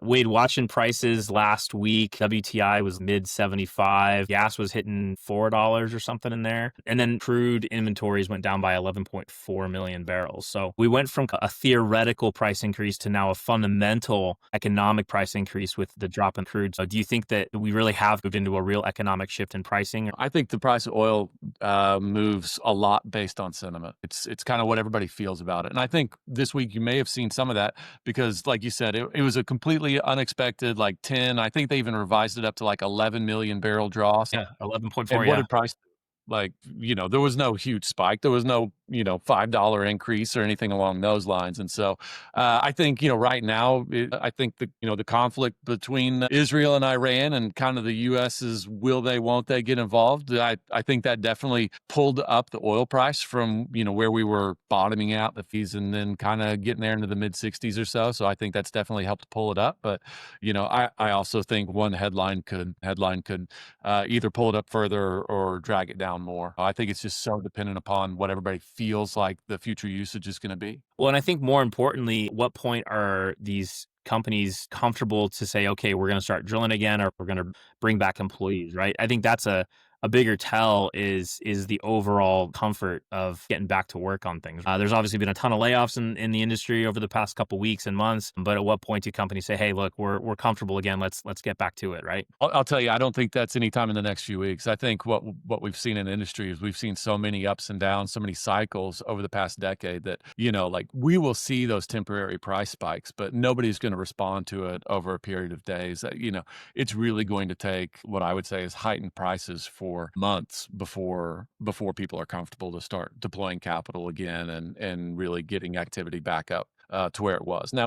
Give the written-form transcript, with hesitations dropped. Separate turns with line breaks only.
Wade, watching prices last week, WTI was mid 75. Gas was hitting $4 or something in there. And then crude inventories went down by 11.4 million barrels. So we went from a theoretical price increase to now a fundamental economic price increase with the drop in crude. So do you think that we really have moved into a real economic shift in pricing?
I think the price of oil moves a lot based on sentiment. It's kind of what everybody feels about it. And I think this week you may have seen some of that because, like you said, it was a completely unexpected, like 10. I think they even revised it up to like 11 million barrel draw.
Yeah, 11.4.
And what
Yeah.
did price do? Like, there was no huge spike. There was no, $5 increase or anything along those lines. And so I think, right now, I think the conflict between Israel and Iran and kind of the US's will they, won't they get involved, I think that definitely pulled up the oil price from, where we were bottoming out the fees and then kind of getting there into the mid 60s or so. So I think that's definitely helped pull it up. But, I also think one headline could either pull it up further or drag it down more. I think it's just so dependent upon what everybody feels like the future usage is going to be.
Well, and I think more importantly, what point are these companies comfortable to say, okay, we're going to start drilling again, or we're going to bring back employees, right? I think that's a bigger tell is the overall comfort of getting back to work on things. There's obviously been a ton of layoffs in the industry over the past couple weeks and months, but at what point do companies say, hey, look, we're comfortable again, let's get back to it, right?
I'll tell you, I don't think that's anytime in the next few weeks. I think what we've seen in the industry is we've seen so many ups and downs, so many cycles over the past decade that, like we will see those temporary price spikes, but nobody's going to respond to it over a period of days. It's really going to take what I would say is heightened prices for months before people are comfortable to start deploying capital again and really getting activity back up to where it was. Now,